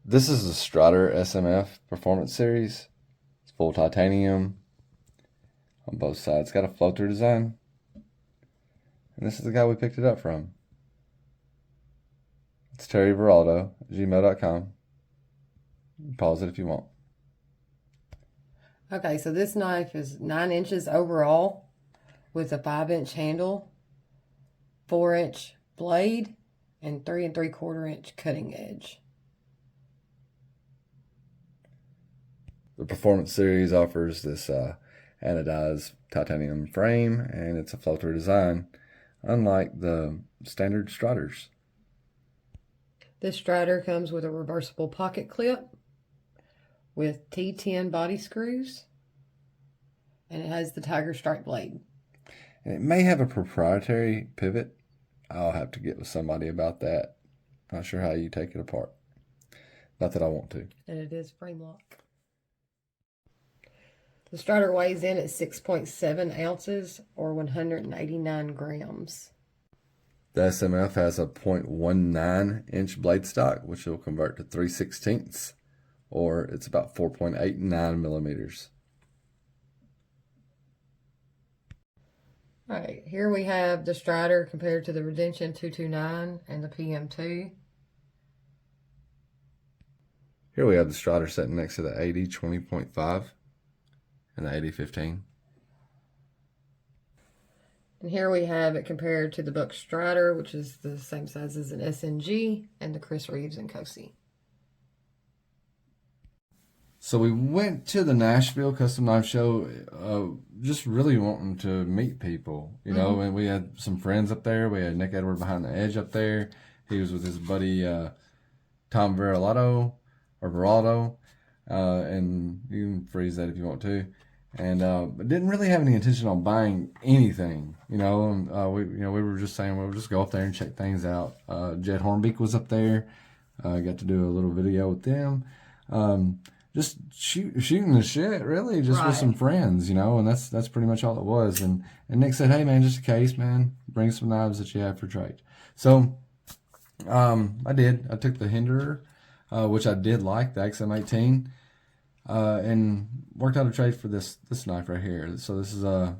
This is the Strider S.M.F Performance Series. It's full titanium on both sides. It's got a flow-through design. And this is the guy we picked it up from. It's Terry Veraldo, gmail.com. Pause it if you want. Okay, so this knife is 9 inches overall with a 5-inch handle, 4-inch blade, and 3 3/4-inch cutting edge. The Performance Series offers this anodized titanium frame, and it's a flow-through design, unlike the standard Striders. This Strider comes with a reversible pocket clip with T10 body screws, and it has the tiger stripe blade. And it may have a proprietary pivot. I'll have to get with somebody about that. Not sure how you take it apart. Not that I want to. And it is frame lock. The Strider weighs in at 6.7 ounces or 189 grams. The S.M.F has a 0.19 inch blade stock, which will convert to 3/16, or it's about 4.89 millimeters. All right, here we have the Strider compared to the Redemption 229 and the PM2. Here we have the Strider sitting next to the 80 20.5 and the 80 15. And here we have it compared to the Buck Strider, which is the same size as an SNG, and the Chris Reeves and Cosi. So we went to the Nashville Custom Knife Show, just really wanting to meet people, you know, and we had some friends up there. We had Nick Edward behind the edge up there. He was with his buddy Tom Veraldo, and you can freeze that if you want to. And but didn't really have any intention on buying anything, you know. We were just saying we'll just go up there and check things out. Jed Hornbeak was up there. Got to do a little video with them. Just shooting the shit, really, just with some friends, you know, and that's pretty much all it was. And Nick said, "Hey, man, just in case, man, bring some knives that you have for trade." So I did. I took the Hinderer, which I did like, the XM18, and worked out a trade for this knife right here. So this is a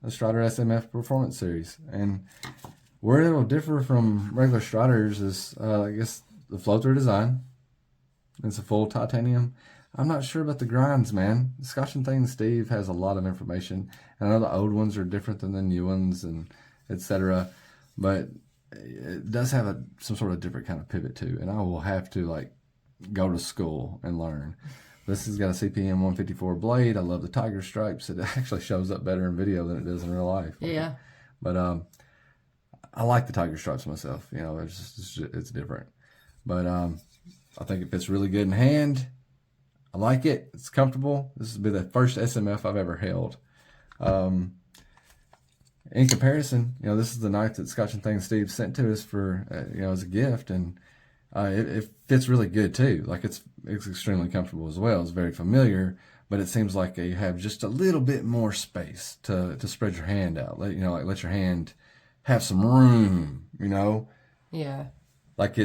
Strider S.M.F Performance Series, and where it'll differ from regular Striders is, I guess, the flow-through design. It's a full titanium. I'm not sure about the grinds, man. Scotch and Thing Steve has a lot of information. And I know the old ones are different than the new ones, and etc. But it does have some sort of different kind of pivot too. And I will have to go to school and learn. This has got a CPM 154 blade. I love the tiger stripes. It actually shows up better in video than it does in real life. Yeah. But I like the tiger stripes myself. You know, it's different. But I think it fits really good in hand. I like it. It's comfortable. This will be the first S.M.F I've ever held. In comparison, you know, this is the knife that Scotch and Thing Steve sent to us for, as a gift, and it fits really good too. Like it's extremely comfortable as well. It's very familiar, but it seems like you have just a little bit more space to spread your hand out. Let your hand have some room. You know. Yeah. Like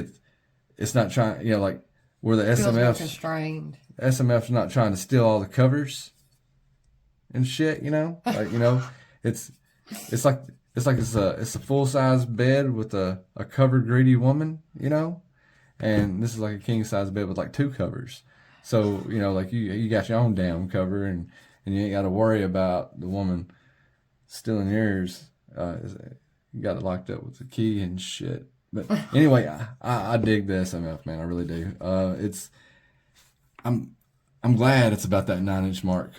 it's not trying, like where the Feels more S.M.F. constrained. S.M.F's not trying to steal all the covers and shit, you know. It's like it's a full size bed with a covered greedy woman, you know, and this is like a king size bed with like 2 covers. So you got your own damn cover, and you ain't got to worry about the woman stealing yours. You got it locked up with the key and shit. But anyway, I dig the S.M.F, man. I really do. I'm glad it's about that 9-inch mark.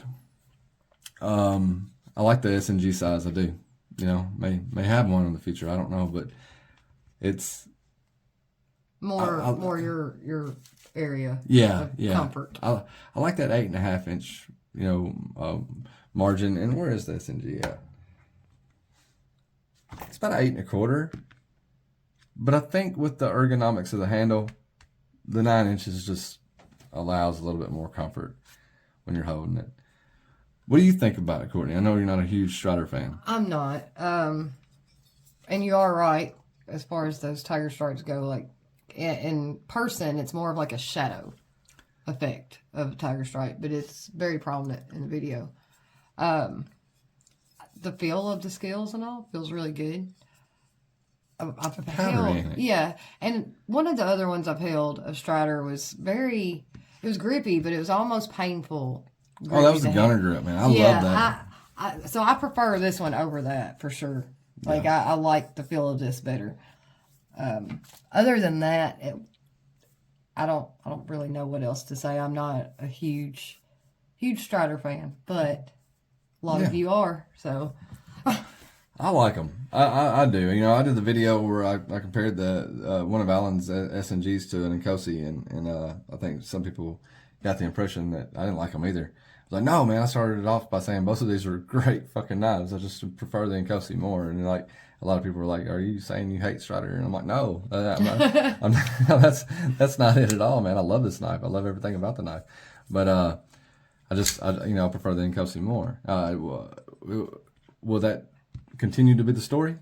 I like the SNG size. I do. You know, may have one in the future. I don't know, but it's more your area. Yeah, of comfort. I like that 8.5 inch, margin. And where is the SNG at? It's about 8 1/4. But I think with the ergonomics of the handle, the 9 inches just allows a little bit more comfort when you're holding it. What do you think about it, Courtney? I know you're not a huge Strider fan. I'm not. And you are right as far as those tiger stripes go. Like in person, it's more of like a shadow effect of a tiger stripe, but it's very prominent in the video. The feel of the scales and all feels really good. I've held, yeah, and one of the other ones I've held of Strider was it was grippy, but it was almost painful. Oh, that was the gunner grip, man. I love that. So I prefer this one over that for sure. Like I like the feel of this better. Other than that, I don't really know what else to say. I'm not a huge Strider fan, but a lot of you are, so. I like them. I do. You know, I did the video where I compared the one of Alan's SNGs to an Inkosi, and I think some people got the impression that I didn't like them either. I was like, no, man. I started it off by saying both of these are great fucking knives. I just prefer the Inkosi more. And like a lot of people were like, "Are you saying you hate Strider?" And I'm like, "No, I'm not, that's not it at all, man. I love this knife. I love everything about the knife, but I prefer the Inkosi more. Will that continue to be the story,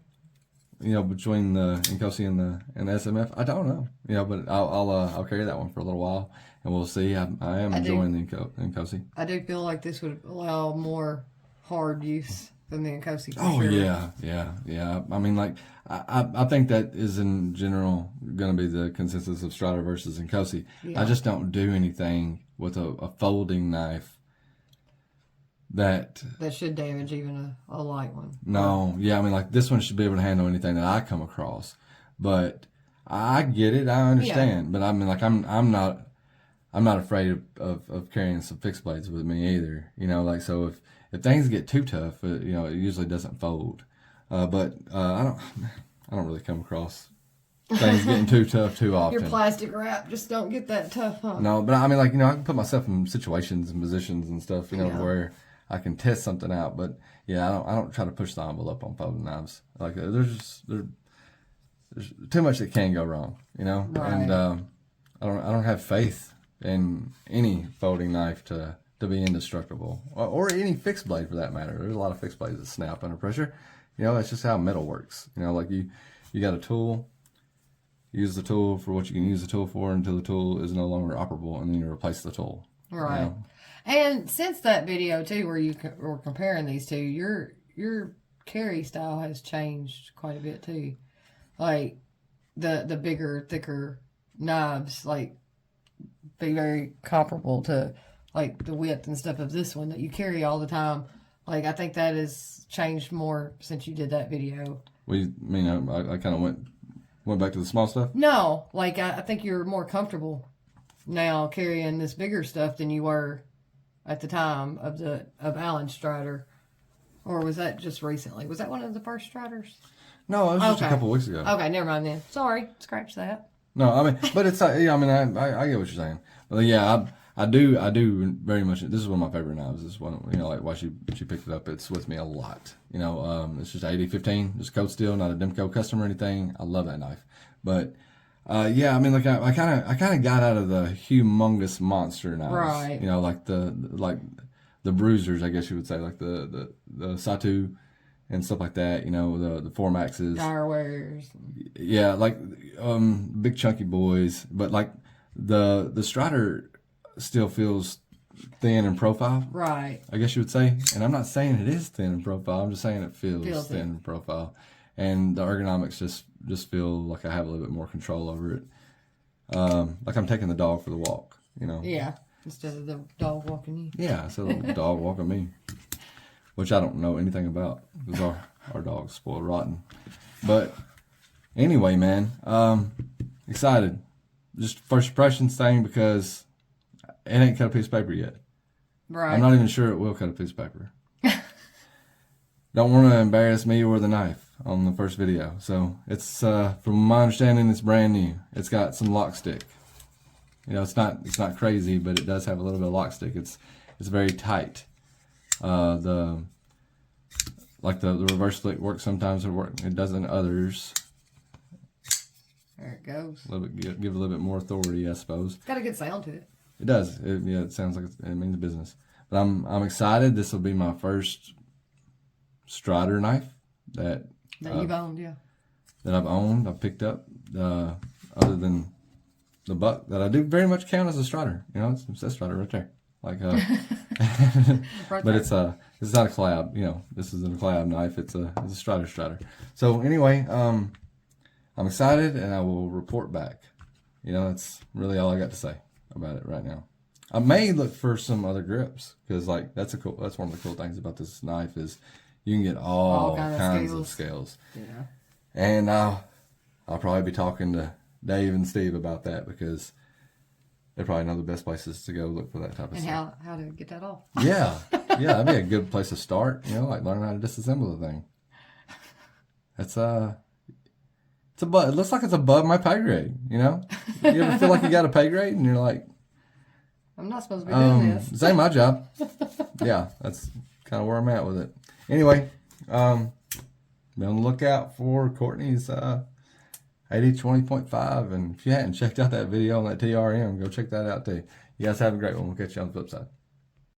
between the Inkosi and the S.M.F? I don't know, but I'll carry that one for a little while, and we'll see. I am enjoying the Inkosi. I do feel like this would allow more hard use than the Inkosi. Oh, sure. Yeah. I mean, like, I think that is in general going to be the consensus of Strider versus Inkosi. Yeah. I just don't do anything with a folding knife that should damage even a light one. No, yeah, I mean, like, this one should be able to handle anything that I come across. But I get it, I understand. Yeah. But I mean, like, I'm not afraid of carrying some fixed blades with me either. So if things get too tough, it usually doesn't fold. But I don't really come across things getting too tough too often. Your plastic wrap just don't get that tough, huh? No, but I mean, like, I can put myself in situations and positions and stuff, where I can test something out. But yeah, I don't try to push the envelope on folding knives. Like, there's too much that can go wrong, Right. And I don't have faith in any folding knife to be indestructible, or any fixed blade for that matter. There's a lot of fixed blades that snap under pressure. It's just how metal works. Like you got a tool, use the tool for what you can use the tool for until the tool is no longer operable, and then you replace the tool. Right. And since that video too, where you were comparing these two, your carry style has changed quite a bit too. Like the bigger, thicker knives, like, be very comparable to like the width and stuff of this one that you carry all the time. Like, I think that has changed more since you did that video. I kind of went back to the small stuff. No, like I think you're more comfortable now carrying this bigger stuff than you were at the time of Alan's Strider. Or was that just recently? Was that one of the first Striders? No, it was just a couple of weeks ago. Okay, never mind then. Sorry, scratch that. No, I mean, but it's like, I get what you're saying. But yeah, I do very much. This is one of my favorite knives. This is one, like, why she picked it up. It's with me a lot. It's just 8015, just cold steel, not a Demco custom or anything. I love that knife. But yeah, I mean, like, I kind of got out of the humongous monster knives. Right. Like the bruisers, I guess you would say, like the Satu and stuff like that. The Formaxes, Tire wearers. Yeah, like big chunky boys. But like the Strider still feels thin in profile. Right. I guess you would say. And I'm not saying it is thin in profile. I'm just saying it feels thin in profile. And the ergonomics just feel like I have a little bit more control over it. Like I'm taking the dog for the walk, Yeah, instead of the dog walking you. Yeah, instead of the dog walking me. Which I don't know anything about, because our dog's spoiled rotten. But anyway, man, excited. Just first impressions thing, because it ain't cut a piece of paper yet. Right. I'm not even sure it will cut a piece of paper. Don't want to embarrass me or the knife on the first video. So it's, from my understanding, it's brand new. It's got some lock stick. It's not crazy, but it does have a little bit of lock stick. It's very tight. The reverse flick works sometimes. It doesn't others. There it goes. A little bit, give a little bit more authority, I suppose. It's got a good sound to it. It does. It sounds like it means business. But I'm excited. This will be my first Strider knife that you've owned, yeah. That I've owned. I've picked up. Other than the buck that I do very much count as a Strider. You know, it's a Strider right there. Like, Right but there. it's not a collab. You know, this isn't a collab knife. It's a Strider. So anyway, I'm excited, and I will report back. You know, that's really all I got to say about it right now. I may look for some other grips because, like, that's one of the cool things about this knife is you can get all kinds of scales. Yeah. And I'll probably be talking to Dave and Steve about that because they probably know the best places to go look for that type of And stuff. how to get that off. Yeah, that'd be a good place to start. You know, like learning how to disassemble the thing. It's it looks like it's above my pay grade. You know, you ever feel like you got a pay grade and you're like, I'm not supposed to be doing this. this ain't my job. Yeah, that's kind of where I'm at with it. Anyway, be on the lookout for Courtney's 80-20.5, and if you hadn't checked out that video on that TRM, go check that out too. You guys have a great one. We'll catch you on the flip side.